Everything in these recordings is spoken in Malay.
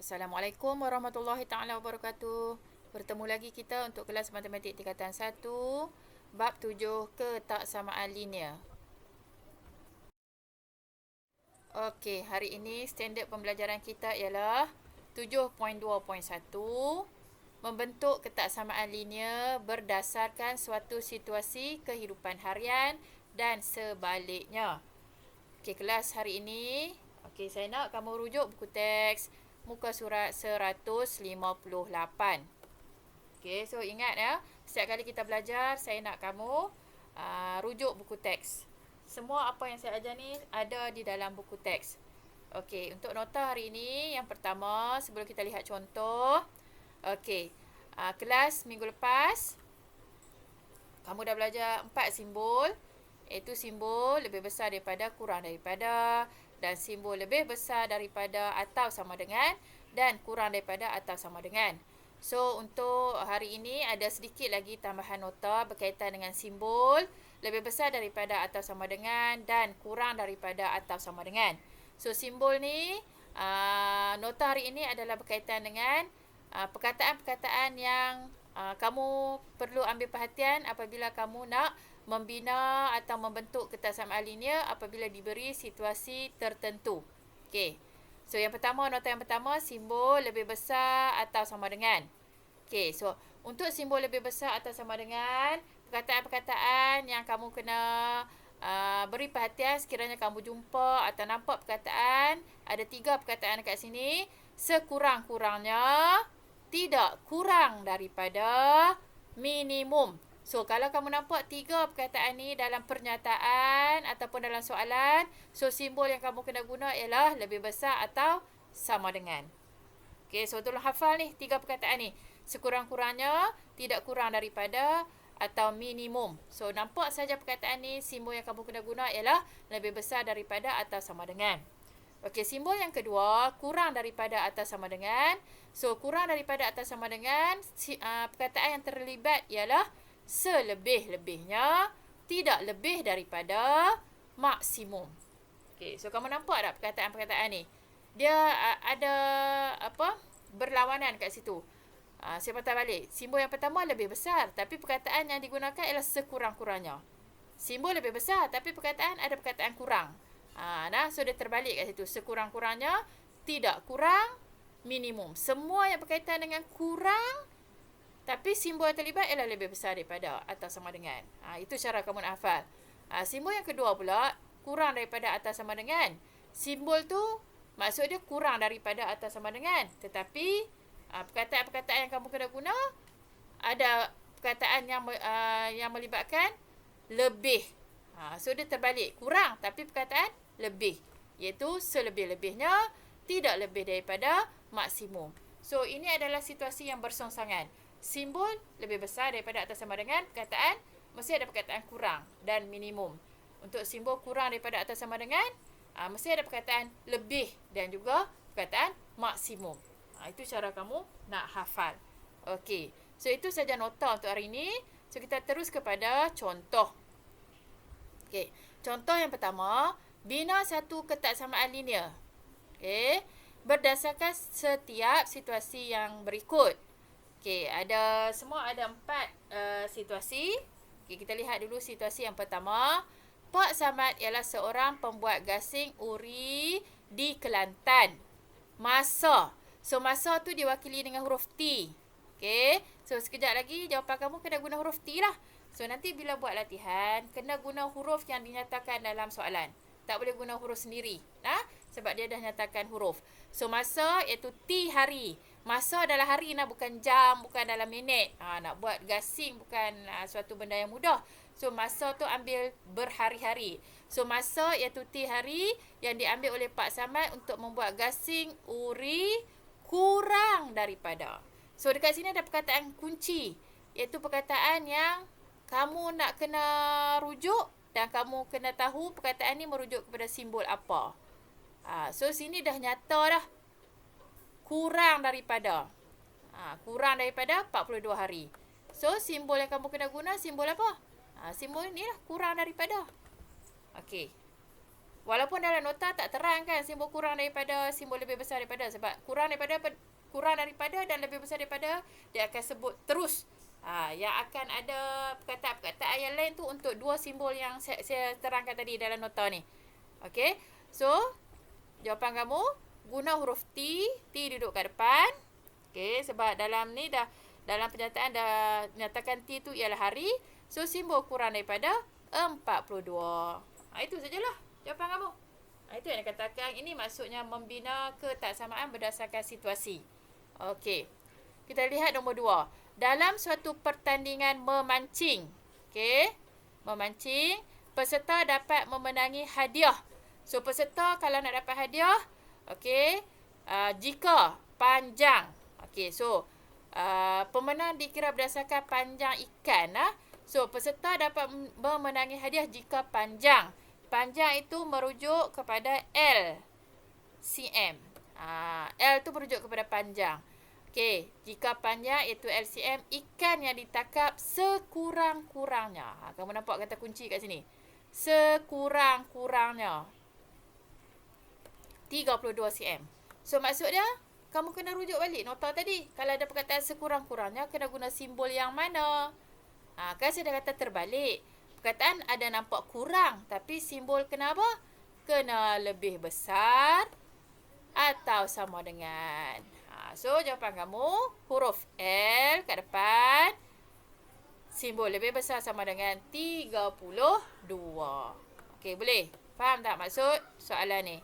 Assalamualaikum warahmatullahi taala wabarakatuh. Bertemu lagi kita untuk kelas matematik tingkatan 1, bab 7 ketaksamaan linear. Okey, hari ini standard pembelajaran kita ialah 7.2.1, membentuk ketaksamaan linear berdasarkan suatu situasi kehidupan harian dan sebaliknya. Okey, kelas hari ini, saya nak kamu rujuk buku teks muka surat 158. Okey, so ingat ya, setiap kali kita belajar, saya nak kamu rujuk buku teks. Semua apa yang saya ajar ni ada di dalam buku teks. Okey, untuk nota hari ini, yang pertama, sebelum kita lihat contoh. Okey, kelas minggu lepas, kamu dah belajar 4 simbol. Iaitu simbol lebih besar daripada, kurang daripada, dan simbol lebih besar daripada atau sama dengan, dan kurang daripada atau sama dengan. So, untuk hari ini ada sedikit lagi tambahan nota berkaitan dengan simbol lebih besar daripada atau sama dengan, dan kurang daripada atau sama dengan. So, simbol ni, nota hari ini adalah berkaitan dengan perkataan-perkataan yang kamu perlu ambil perhatian apabila kamu nak membina atau membentuk ketaksamaan linear apabila diberi situasi tertentu. Okey. So, nota yang pertama, simbol lebih besar atau sama dengan. Okey, so untuk simbol lebih besar atau sama dengan, perkataan-perkataan yang kamu kena beri perhatian sekiranya kamu jumpa atau nampak perkataan, ada 3 perkataan dekat sini, sekurang-kurangnya tidak kurang daripada minimum. So, kalau kamu nampak 3 perkataan ni dalam pernyataan ataupun dalam soalan, so simbol yang kamu kena guna ialah lebih besar atau sama dengan. Okey, so tolong hafal ni 3 perkataan ni. Sekurang-kurangnya, tidak kurang daripada, atau minimum. So, nampak saja perkataan ni, simbol yang kamu kena guna ialah lebih besar daripada atau sama dengan. Okey, simbol yang kedua, kurang daripada atau sama dengan. So, kurang daripada atau sama dengan, perkataan yang terlibat ialah selebih-lebihnya, tidak lebih daripada maksimum. Okey, so kamu nampak tak perkataan-perkataan ni? Dia ada berlawanan kat situ. Saya patah balik. Simbol yang pertama lebih besar, tapi perkataan yang digunakan ialah sekurang-kurangnya. Simbol lebih besar, tapi ada perkataan kurang. So dia terbalik kat situ. Sekurang-kurangnya, tidak kurang, minimum. Semua yang berkaitan dengan kurang, tapi simbol yang terlibat ialah lebih besar daripada atau sama dengan. Itu cara kamu nak hafal. Simbol yang kedua pula, kurang daripada atau sama dengan. Simbol tu maksud dia kurang daripada atau sama dengan. Tetapi perkataan-perkataan yang kamu kena guna, ada perkataan yang melibatkan lebih. So dia terbalik. Kurang tapi perkataan lebih. Iaitu selebih-lebihnya, tidak lebih daripada maksimum. So ini adalah situasi yang bersongsangan. Simbol lebih besar daripada atau sama dengan, perkataan mesti ada perkataan kurang dan minimum. Untuk simbol kurang daripada atau sama dengan, mesti ada perkataan lebih dan juga perkataan maksimum. Itu cara kamu nak hafal. Okey. So itu saja nota untuk hari ini. So kita terus kepada contoh. Okey. Contoh yang pertama, bina satu ketaksamaan linear. Okey. Berdasarkan setiap situasi yang berikut. Okey, semua ada 4 situasi. Okey, kita lihat dulu situasi yang pertama. Pak Samad ialah seorang pembuat gasing uri di Kelantan. Masa. So, masa tu diwakili dengan huruf T. Okey, so sekejap lagi jawapan kamu kena guna huruf T lah. So, nanti bila buat latihan, kena guna huruf yang dinyatakan dalam soalan. Tak boleh guna huruf sendiri. Sebab dia dah nyatakan huruf. So, masa iaitu T hari. Masa adalah hari, bukan jam, bukan dalam minit. Nak buat gasing bukan suatu benda yang mudah. So, masa tu ambil berhari-hari. So, masa iaitu T hari yang diambil oleh Pak Samad untuk membuat gasing uri kurang daripada. So, dekat sini ada perkataan kunci. Iaitu perkataan yang kamu nak kena rujuk dan kamu kena tahu perkataan ni merujuk kepada simbol apa. So, sini dah nyata dah. Kurang daripada. Kurang daripada 42 hari. So, simbol yang kamu kena guna, simbol apa? Simbol ni lah, kurang daripada. Okey. Walaupun dalam nota tak terang kan simbol kurang daripada, simbol lebih besar daripada. Sebab kurang daripada dan lebih besar daripada, dia akan sebut terus. Yang akan ada perkataan-perkataan yang lain tu untuk dua simbol yang saya terangkan tadi dalam nota ni. Okey. So, jawapan kamu guna huruf T. T duduk kat depan. Okey, sebab dalam ni dalam penyataan dah nyatakan T tu ialah hari. So, simbol kurang daripada 42. Itu sajalah jawapan kamu. Itu yang dikatakan, ini maksudnya membina ketaksamaan berdasarkan situasi. Okey. Kita lihat nombor 2. Dalam suatu pertandingan memancing. Okey. Memancing, peserta dapat memenangi hadiah. So, peserta kalau nak dapat hadiah, okey, jika panjang. Okey, so, pemenang dikira berdasarkan panjang ikan. So, peserta dapat memenangi hadiah jika panjang. Panjang itu merujuk kepada L, cm. L tu merujuk kepada panjang. Okey, jika panjang iaitu LCM, ikan yang ditangkap sekurang-kurangnya. Kamu nampak kata kunci kat sini. Sekurang-kurangnya 32 cm. So, maksudnya, kamu kena rujuk balik nota tadi. Kalau ada perkataan sekurang-kurangnya, kena guna simbol yang mana? Kan saya dah kata terbalik. Perkataan ada nampak kurang, tapi simbol kena apa? Kena lebih besar atau sama dengan. So, jawapan kamu huruf L kat depan. Simbol lebih besar sama dengan 32. Okey, boleh? Faham tak maksud soalan ni?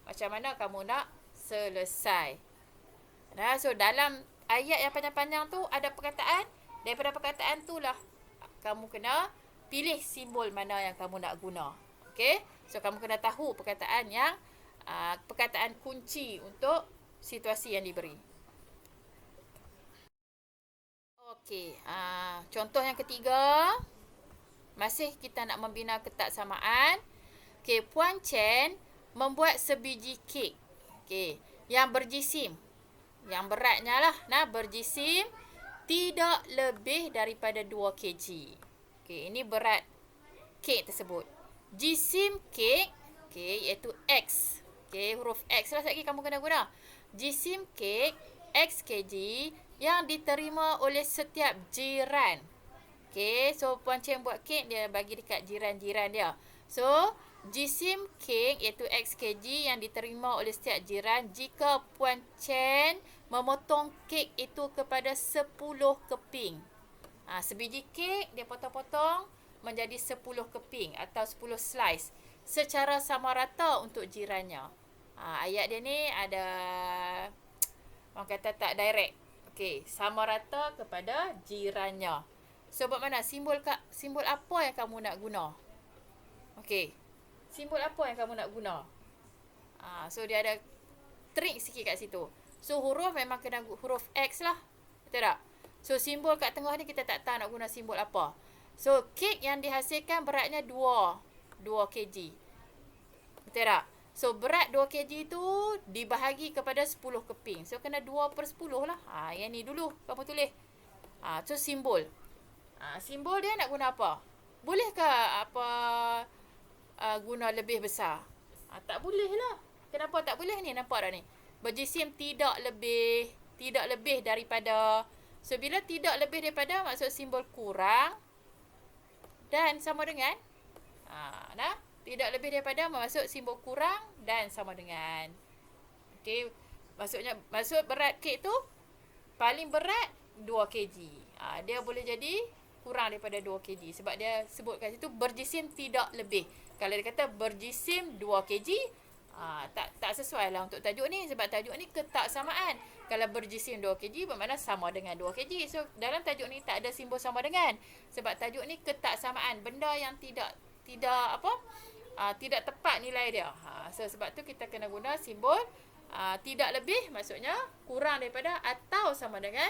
Macam mana kamu nak selesai? So, dalam ayat yang panjang-panjang tu ada perkataan. Daripada perkataan tu lah kamu kena pilih simbol mana yang kamu nak guna. Okey? So, kamu kena tahu perkataan yang perkataan kunci untuk situasi yang diberi. Okey, contoh yang ketiga. Masih kita nak membina ketaksamaan. Okey, Puan Chen membuat sebiji kek. Okey, yang berjisim. Yang beratnya lah, berjisim tidak lebih daripada 2 kg. Okey, ini berat kek tersebut. Jisim kek, okey, iaitu X. Okey, huruf X lah sekali kamu kena guna. Jisim kek X kg yang diterima oleh setiap jiran. Okey, so Puan Chen buat kek, dia bagi dekat jiran-jiran dia. So, jisim kek iaitu X kg yang diterima oleh setiap jiran jika Puan Chen memotong kek itu kepada 10 keping. Sebiji kek dia potong-potong menjadi 10 keping atau 10 slice secara sama rata untuk jirannya. Ayat dia ni ada orang kata tak direct. Okey, sama rata kepada jirannya. So, buat mana? Simbol apa yang kamu nak guna? Okey. Simbol apa yang kamu nak guna? So, dia ada trik sikit kat situ. So, huruf memang kena huruf X lah. Betul tak? So, simbol kat tengah ni kita tak tahu nak guna simbol apa. So, kek yang dihasilkan beratnya 2 kg. Betul tak? So, berat 2 kg tu dibahagi kepada 10 keping. So, kena 2/10 lah. Yang ni dulu kamu tulis. So, simbol. Simbol dia nak guna apa? Bolehkah guna lebih besar? Tak boleh lah. Kenapa tak boleh ni? Nampak tak ni? Berjisim tidak lebih daripada. So, bila tidak lebih daripada, maksud simbol kurang dan sama dengan. Tidak lebih daripada maksud simbol kurang dan sama dengan. Okey, maksud berat kek tu paling berat 2 kg. Dia boleh jadi kurang daripada 2 kg sebab dia sebutkan situ berjisim tidak lebih. Kalau dia kata berjisim 2 kg, tak sesuai lah untuk tajuk ni sebab tajuk ni ketaksamaan. Kalau berjisim 2 kg bermakna sama dengan 2 kg. So, dalam tajuk ni tak ada simbol sama dengan sebab tajuk ni ketaksamaan, benda yang tidak tepat nilai dia. So, sebab tu kita kena guna simbol tidak lebih, maksudnya kurang daripada atau sama dengan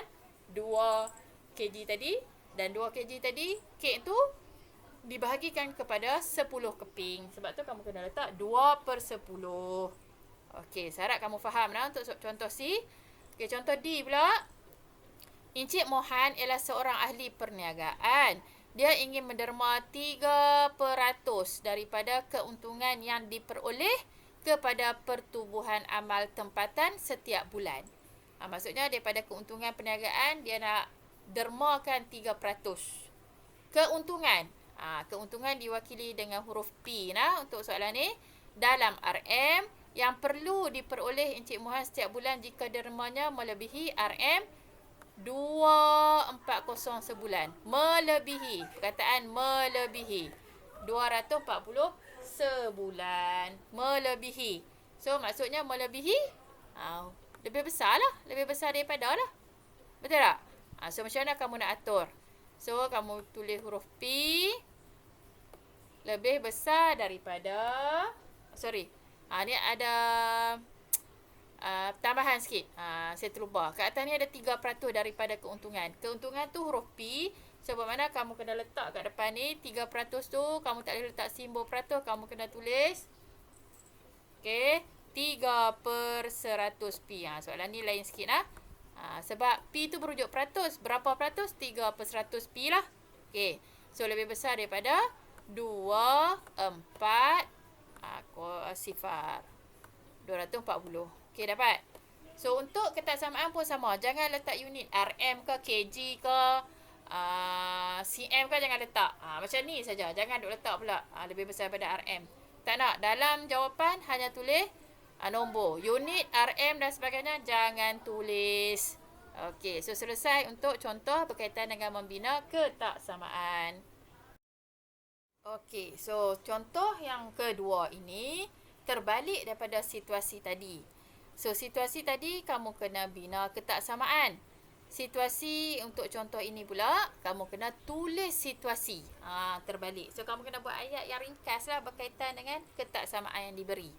2 kg tadi. Dan 2 kg tadi, kek tu dibahagikan kepada 10 keping. Sebab tu kamu kena letak 2/10. Okey, saya harap kamu faham untuk contoh C. Okey, contoh D pula. Encik Mohan ialah seorang ahli perniagaan. dia ingin menderma 3% daripada keuntungan yang diperoleh kepada pertubuhan amal tempatan setiap bulan. Maksudnya daripada keuntungan perniagaan, dia nak dermakan 3%. Keuntungan. Keuntungan diwakili dengan huruf P untuk soalan ni. Dalam RM yang perlu diperoleh Encik Mohan setiap bulan jika dermanya melebihi RM 240 sebulan. Melebihi. Perkataan melebihi. 240 sebulan. Melebihi. So, maksudnya melebihi lebih besar lah. Lebih besar daripada lah. Betul tak? So, macam mana kamu nak atur? So, kamu tulis huruf P. Lebih besar daripada. Sorry. Ni ada tambahan sikit. Saya terlupa. Kat atas ni ada 3% daripada keuntungan. Keuntungan tu huruf P. So, bermakna kamu kena letak kat depan ni. 3% tu, kamu tak boleh letak simbol peratus. Kamu kena tulis. Okay. 3/100 P. Soalan ni lain sikit lah. Sebab P tu berujuk peratus. Berapa peratus? 3/100 P lah. Okay. So, lebih besar daripada 2, 4, sifar. 240. Okay, dapat? So, untuk ketaksamaan pun sama. Jangan letak unit RM ke, kg ke, cm ke jangan letak. Macam ni saja. Jangan duk letak pula. Lebih besar daripada RM. Tak nak. Dalam jawapan hanya tulis nombor. Unit, RM dan sebagainya jangan tulis. Okey, so selesai untuk contoh berkaitan dengan membina ketaksamaan. Okey, so contoh yang kedua ini terbalik daripada situasi tadi. So situasi tadi kamu kena bina ketaksamaan. Situasi untuk contoh ini pula kamu kena tulis situasi. Terbalik. So kamu kena buat ayat yang ringkas lah berkaitan dengan ketaksamaan yang diberi.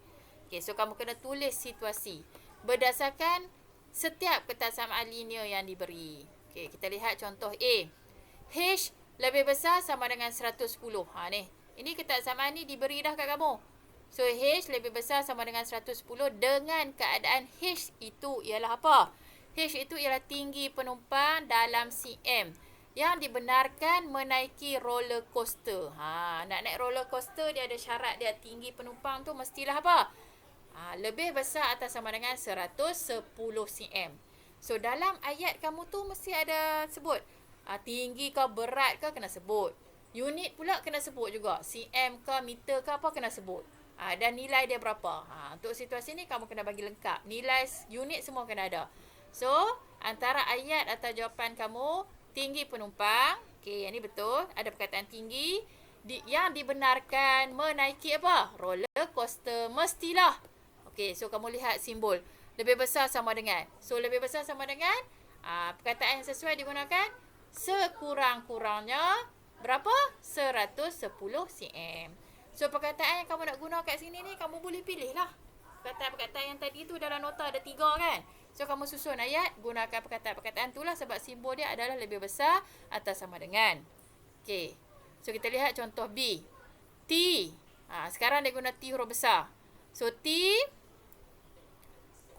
Okay, so kamu kena tulis situasi berdasarkan setiap ketaksamaan linear yang diberi. Okay, kita lihat contoh A. H lebih besar sama dengan 110. Ni. Ini ketaksamaan ni diberi dah kat kamu. So, H lebih besar sama dengan 110 dengan keadaan H itu ialah apa? H itu ialah tinggi penumpang dalam cm yang dibenarkan menaiki roller coaster. Nak naik roller coaster dia ada syarat dia tinggi penumpang tu mestilah apa? Lebih besar atau sama dengan 110 cm. So, dalam ayat kamu tu mesti ada sebut. Tinggi ke berat ke kena sebut. Unit pula kena sebut juga. cm ke meter ke apa kena sebut. Dan nilai dia berapa. Untuk situasi ni kamu kena bagi lengkap. Nilai unit semua kena ada. So, antara ayat atau jawapan kamu, tinggi penumpang. Okey, yang ni betul. Ada perkataan tinggi. Yang dibenarkan menaiki apa? Roller coaster. Mestilah. Okey, so kamu lihat simbol. Lebih besar sama dengan. So, lebih besar sama dengan. Perkataan yang sesuai digunakan. Sekurang-kurangnya. Berapa? 110 cm. So, perkataan yang kamu nak guna kat sini ni, kamu boleh pilih lah. Perkataan-perkataan yang tadi tu dalam nota ada 3 kan? So, kamu susun ayat, gunakan perkataan-perkataan tu lah sebab simbol dia adalah lebih besar atau sama dengan. Okey. So, kita lihat contoh B. T. Sekarang dia guna T huruf besar. So, T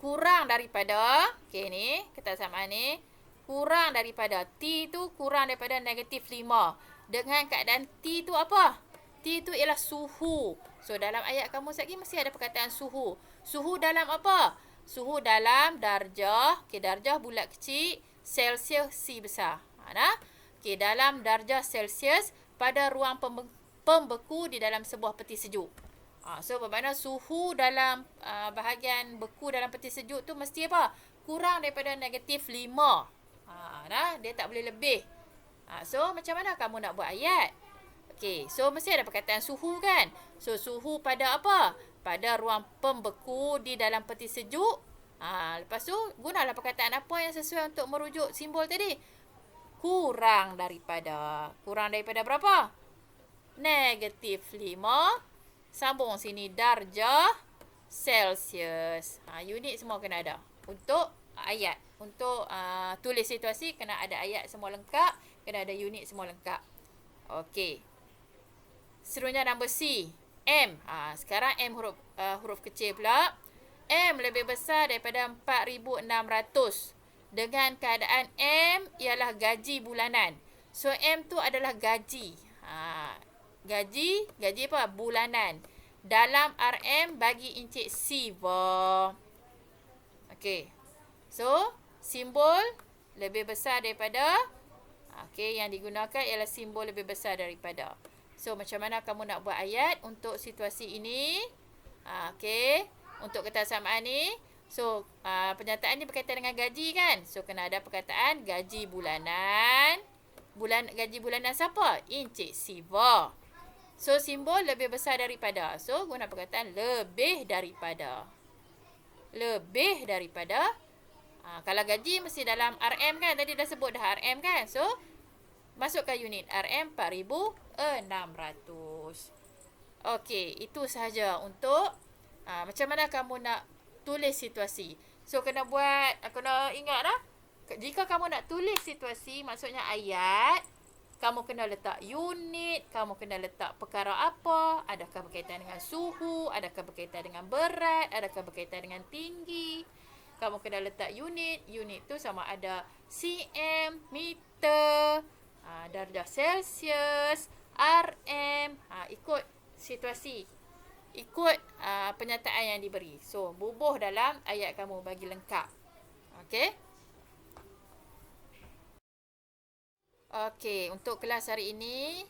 kurang daripada, okey ni, ketaksamaan ni, kurang daripada. T tu kurang daripada negatif 5. Dengan keadaan T tu apa? T itu ialah suhu. So, dalam ayat kamu lagi mesti ada perkataan suhu. Suhu dalam apa? Suhu dalam darjah. Okey, darjah bulat kecil. Celsius C besar. Okey, dalam darjah Celsius pada ruang pembeku di dalam sebuah peti sejuk. So, bermakna suhu dalam bahagian beku dalam peti sejuk tu mesti apa? Kurang daripada negatif 5. Dia tak boleh lebih. So, macam mana kamu nak buat ayat? Okey, so mesti ada perkataan suhu kan? So, suhu pada apa? Pada ruang pembeku di dalam peti sejuk. Lepas tu, gunalah perkataan apa yang sesuai untuk merujuk simbol tadi. Kurang daripada. Kurang daripada berapa? Negatif 5. Sambung sini darjah Celsius. Unit semua kena ada. Untuk ayat. Untuk tulis situasi, kena ada ayat semua lengkap. Kena ada unit semua lengkap. Okey. Seterusnya nombor C. M. Sekarang M huruf kecil pula. M lebih besar daripada 4,600. Dengan keadaan M ialah gaji bulanan. So M tu adalah gaji. Gaji apa? Bulanan. Dalam RM bagi Encik Siva. Okey. So, simbol lebih besar daripada, okey, yang digunakan ialah simbol lebih besar daripada. So, macam mana kamu nak buat ayat untuk situasi ini? Okey. Untuk kesamaan ni, so, pernyataan ni berkaitan dengan gaji kan? So, kena ada perkataan gaji bulanan. Gaji bulanan siapa? Encik Siva. So, simbol lebih besar daripada. So, guna perkataan lebih daripada. Lebih daripada. Kalau gaji mesti dalam RM kan? Tadi dah sebut dah RM kan? So, masukkan unit RM 4,600. Okey, itu sahaja untuk macam mana kamu nak tulis situasi. So, kena ingat dah. Jika kamu nak tulis situasi, maksudnya ayat, kamu kena letak unit, kamu kena letak perkara apa, adakah berkaitan dengan suhu, adakah berkaitan dengan berat, adakah berkaitan dengan tinggi. Kamu kena letak unit tu sama ada cm, meter, darjah Celsius, RM, ikut situasi. Ikut penyataan yang diberi. So, bubuh dalam ayat kamu bagi lengkap. Okey? Okey, untuk kelas hari ini,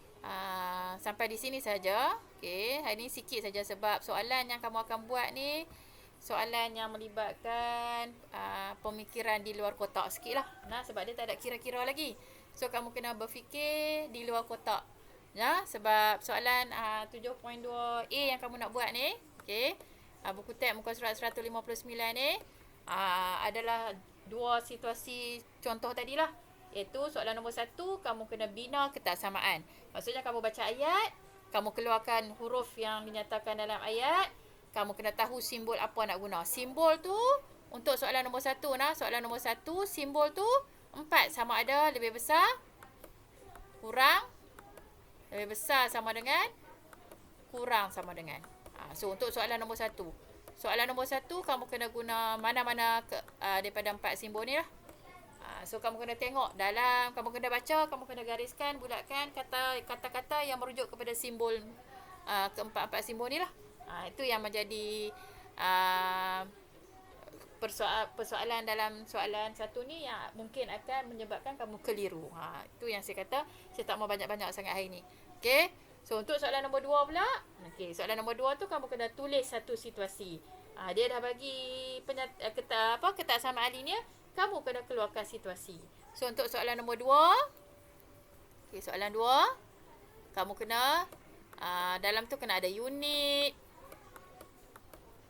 sampai di sini saja. Okey, hari ini sikit saja sebab soalan yang kamu akan buat ni, soalan yang melibatkan pemikiran di luar kotak sikit lah. Sebab dia tak ada kira-kira lagi. So, kamu kena berfikir di luar kotak. Sebab soalan 7.2A yang kamu nak buat ni, okey, buku teks muka surat 159 ni, adalah dua situasi contoh tadilah. Iaitu soalan nombor 1, kamu kena bina ketaksamaan. Maksudnya kamu baca ayat, kamu keluarkan huruf yang dinyatakan dalam ayat, kamu kena tahu simbol apa nak guna. Simbol tu, untuk soalan nombor 1, soalan nombor 1, simbol tu 4 sama ada lebih besar, kurang, lebih besar sama dengan, kurang sama dengan. So, untuk soalan nombor 1. Soalan nombor 1, kamu kena guna mana-mana daripada 4 simbol ni lah. So, kamu kena tengok dalam, kamu kena baca, kamu kena gariskan, bulatkan kata-kata yang merujuk kepada simbol, keempat-empat simbol ni lah. Itu yang menjadi persoalan dalam soalan 1 ni yang mungkin akan menyebabkan kamu keliru. Itu yang saya kata, saya tak mau banyak-banyak sangat hari ni. Okey. So, untuk soalan nombor 2 pula. Okey, soalan nombor 2 tu kamu kena tulis satu situasi. Dia dah bagi ketaksamaan linear, kamu kena keluarkan situasi. So, untuk soalan nombor 2. Okey, soalan 2. Kamu kena, dalam tu kena ada unit.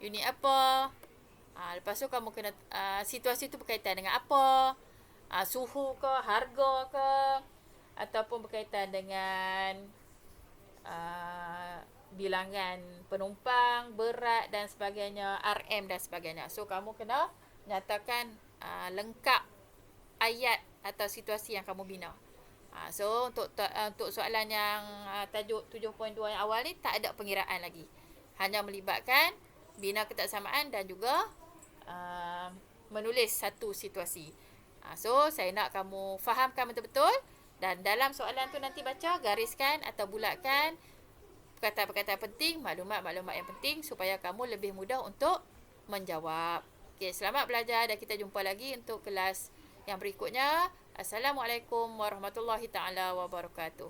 Unit apa? Lepas tu kamu kena, situasi tu berkaitan dengan apa? Suhu ke, harga ke, ataupun berkaitan dengan bilangan penumpang, berat dan sebagainya, RM dan sebagainya. So, kamu kena nyatakan lengkap ayat atau situasi yang kamu bina. So, untuk soalan yang tajuk 7.2 yang awal ni, tak ada pengiraan lagi. Hanya melibatkan bina ketaksamaan dan juga menulis satu situasi. So, saya nak kamu fahamkan betul-betul. Dan dalam soalan tu nanti baca, gariskan atau bulatkan perkataan-perkataan penting, maklumat-maklumat yang penting supaya kamu lebih mudah untuk menjawab. Okey, selamat belajar dan kita jumpa lagi untuk kelas yang berikutnya. Assalamualaikum warahmatullahi taala wabarakatuh.